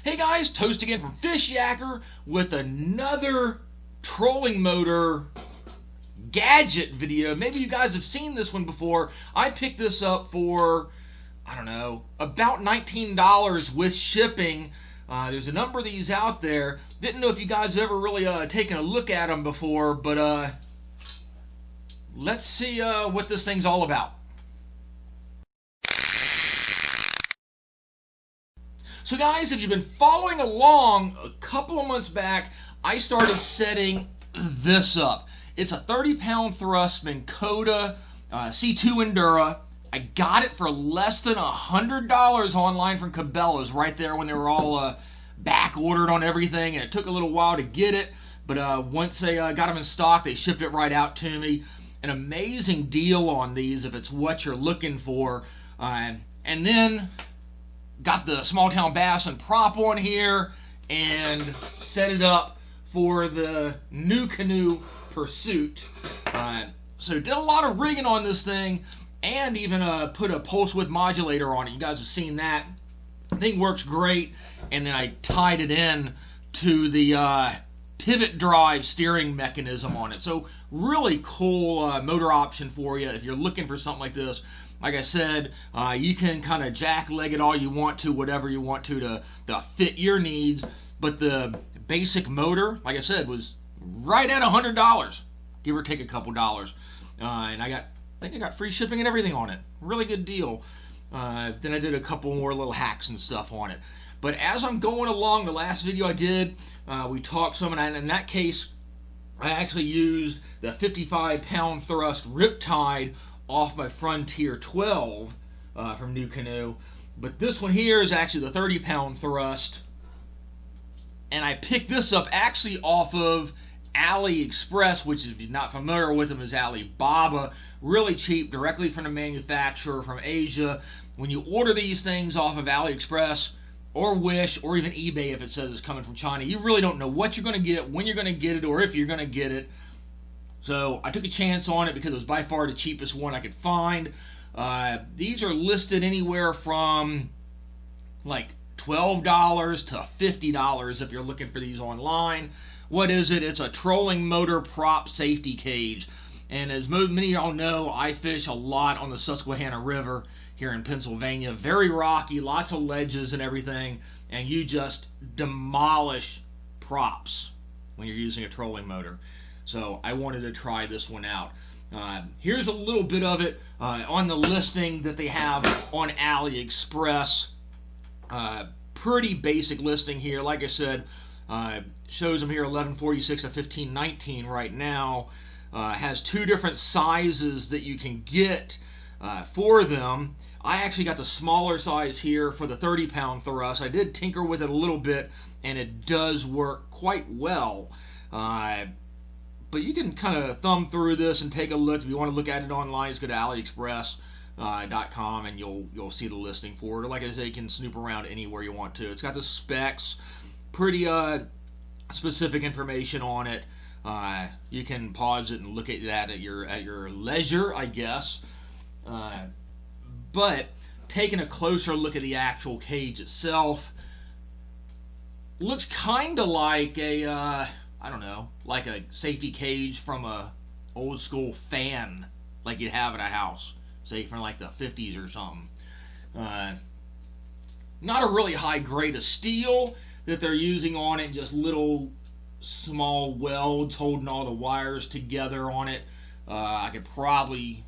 Hey guys, Toast again from Fishyaker with another trolling motor gadget video. Maybe you guys have seen this one before. I picked this up for, I don't know, about $19 with shipping. There's a number of these out there. Didn't know if you guys have ever really taken a look at them before, but let's see what this thing's all about. So guys, if you've been following along, a couple of months back, I started setting this up. It's a 30-pound thrust Minn Kota C2 Endura. I got it for less than $100 online from Cabela's right there when they were all back ordered on everything, and it took a little while to get it, but once they got them in stock, they shipped it right out to me. An amazing deal on these if it's what you're looking for. And then got the small town bass and prop on here and set it up for the new canoe pursuit. So did a lot of rigging on this thing and even put a pulse width modulator on it. You guys have seen that. The thing works great. And then I tied it in to the pivot drive steering mechanism on it. So really cool motor option for you if you're looking for something like this. Like I said, you can kind of jack leg it all you want to, whatever you want to fit your needs. But the basic motor, like I said, was right at $100, give or take a couple dollars. And I think I got free shipping and everything on it. Really good deal. Then I did a couple more little hacks and stuff on it. But as I'm going along, the last video I did, we talked some, and in that case, I actually used the 55-pound thrust Riptide off my Frontier 12 from New Canoe. But this one here is actually the 30-pound thrust. And I picked this up actually off of AliExpress, which if you're not familiar with them is Alibaba. Really cheap, directly from the manufacturer from Asia. When you order these things off of AliExpress or Wish or even eBay, if it says it's coming from China, you really don't know what you're going to get, when you're going to get it, or if you're going to get it. So I took a chance on it because it was by far the cheapest one I could find. These are listed anywhere from like $12 to $50 if you're looking for these online. What is it? It's a trolling motor prop safety cage. And as many of y'all know, I fish a lot on the Susquehanna River here in Pennsylvania. Very rocky, lots of ledges and everything. And you just demolish props when you're using a trolling motor. So I wanted to try this one out. Here's a little bit of it on the listing that they have on AliExpress. Pretty basic listing here. Like I said, shows them here 1146 to 1519 right now. Has two different sizes that you can get for them. I actually got the smaller size here for the 30-pound thrust. I did tinker with it a little bit, and it does work quite well. But you can kind of thumb through this and take a look. If you want to look at it online, just go to AliExpress.com and you'll see the listing for it. Or like I say, you can snoop around anywhere you want to. It's got the specs, pretty specific information on it. You can pause it and look at that at your leisure, I guess. But taking a closer look at the actual cage itself, looks kind of like a I don't know, like a safety cage from a old school fan like you'd have at a house, say from like the 50s or something. Not a really high grade of steel that they're using on it, just little small welds holding all the wires together on it. I could probably,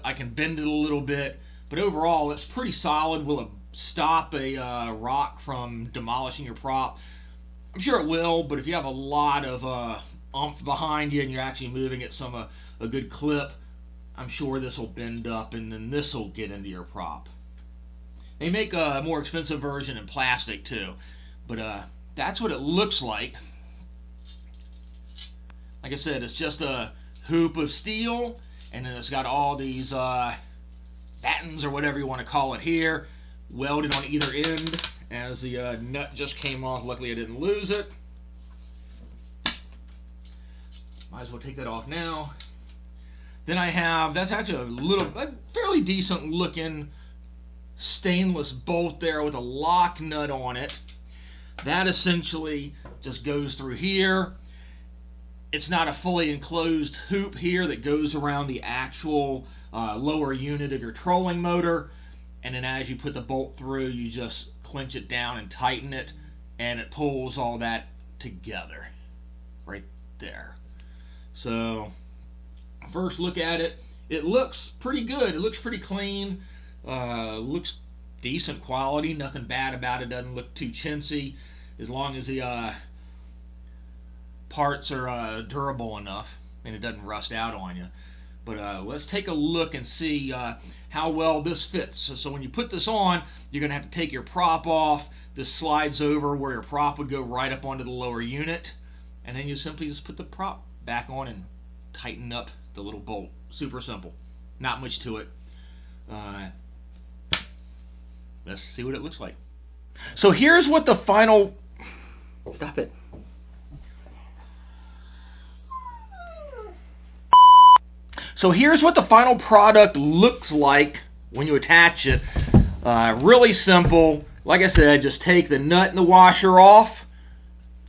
I can bend it a little bit, but overall it's pretty solid. Will it stop a rock from demolishing your prop? I'm sure it will, but if you have a lot of oomph behind you and you're actually moving at a good clip, I'm sure this will bend up and then this will get into your prop. They make a more expensive version in plastic too, but that's what it looks like. Like I said, it's just a hoop of steel, and then it's got all these battens or whatever you want to call it here, welded on either end. As the nut just came off, luckily I didn't lose it. Might as well take that off now. Then I have, that's actually a fairly decent looking stainless bolt there with a lock nut on it. That essentially just goes through here. It's not a fully enclosed hoop here that goes around the actual lower unit of your trolling motor. And then as you put the bolt through, you just clench it down and tighten it, and it pulls all that together right there. So first look at it, it looks pretty good. It looks pretty clean. Looks decent quality. Nothing bad about it. Doesn't look too chintzy, as long as the parts are durable enough and it doesn't rust out on you. But let's take a look and see how well this fits. So when you put this on, you're going to have to take your prop off. This slides over where your prop would go right up onto the lower unit. And then you simply just put the prop back on and tighten up the little bolt. Super simple. Not much to it. Let's see what it looks like. So here's what the final... Stop it. So here's what the final product looks like when you attach it. Really simple. Like I said, just take the nut and the washer off.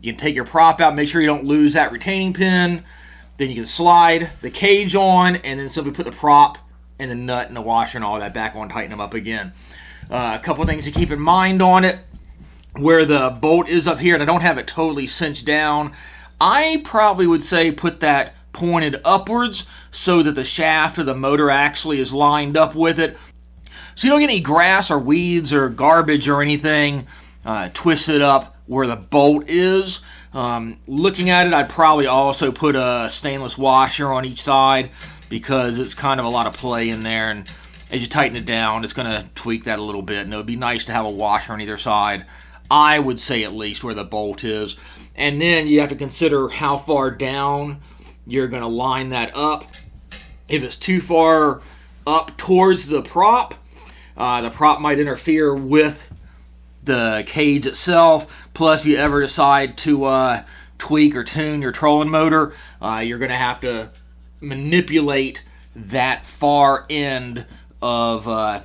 You can take your prop out, make sure you don't lose that retaining pin. Then you can slide the cage on and then simply put the prop and the nut and the washer and all that back on, tighten them up again. A couple things to keep in mind on it. Where the bolt is up here, and I don't have it totally cinched down, I probably would say put that pointed upwards so that the shaft of the motor actually is lined up with it, so you don't get any grass or weeds or garbage or anything twisted up where the bolt is. Looking at it, I'd probably also put a stainless washer on each side, because it's kind of a lot of play in there, and as you tighten it down, it's going to tweak that a little bit, and it would be nice to have a washer on either side, I would say, at least where the bolt is. And then you have to consider how far down you're going to line that up. If it's too far up towards the prop might interfere with the cage itself. Plus, if you ever decide to tweak or tune your trolling motor, you're going to have to manipulate that far end of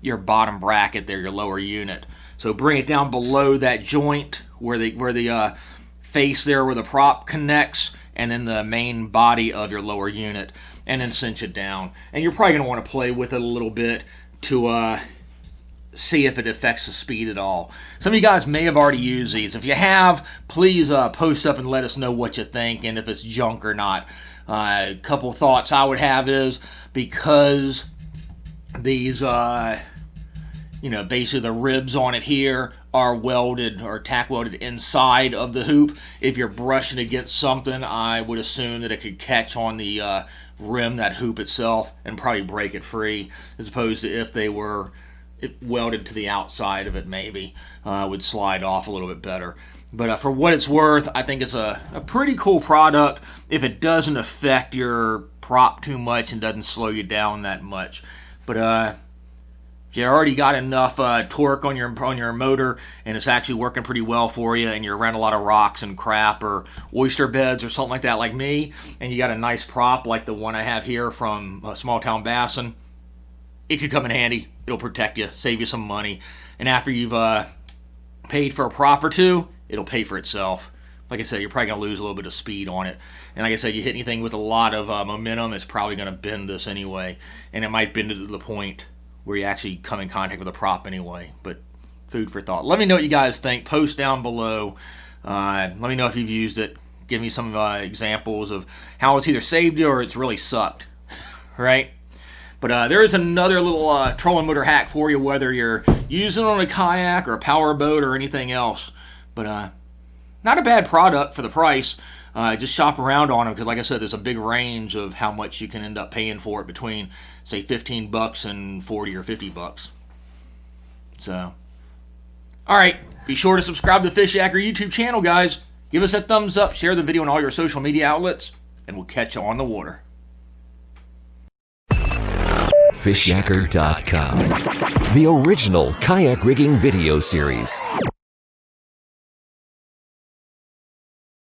your bottom bracket there, your lower unit. So bring it down below that joint where the face there where the prop connects, and then the main body of your lower unit, and then cinch it down. And you're probably going to want to play with it a little bit to see if it affects the speed at all. Some of you guys may have already used these. If you have, please post up and let us know what you think and if it's junk or not. A couple thoughts I would have is, because these basically the ribs on it here are welded or tack welded inside of the hoop. If you're brushing against something, I would assume that it could catch on the rim, that hoop itself, and probably break it free, as opposed to if they were welded to the outside of it, maybe would slide off a little bit better. But for what it's worth, I think it's a pretty cool product if it doesn't affect your prop too much and doesn't slow you down that much. But if you already got enough torque on your motor and it's actually working pretty well for you, and you're around a lot of rocks and crap or oyster beds or something like that, like me, and you got a nice prop like the one I have here from Small Town Bassin, it could come in handy. It'll protect you, save you some money, and after you've paid for a prop or two, it'll pay for itself. Like I said, you're probably going to lose a little bit of speed on it. And like I said, you hit anything with a lot of momentum, it's probably going to bend this anyway. And it might bend it to the point where you actually come in contact with a prop anyway. But food for thought. Let me know what you guys think. Post down below. Let me know if you've used it. Give me some examples of how it's either saved you or it's really sucked. Right? But there is another little trolling motor hack for you, whether you're using it on a kayak or a power boat or anything else. But not a bad product for the price. Just shop around on them, because like I said, there's a big range of how much you can end up paying for it, between say $15 and $40 or $50. So, alright, be sure to subscribe to the Fishyaker YouTube channel, guys. Give us a thumbs up, share the video on all your social media outlets, and we'll catch you on the water. Fishyaker.com, the original kayak rigging video series.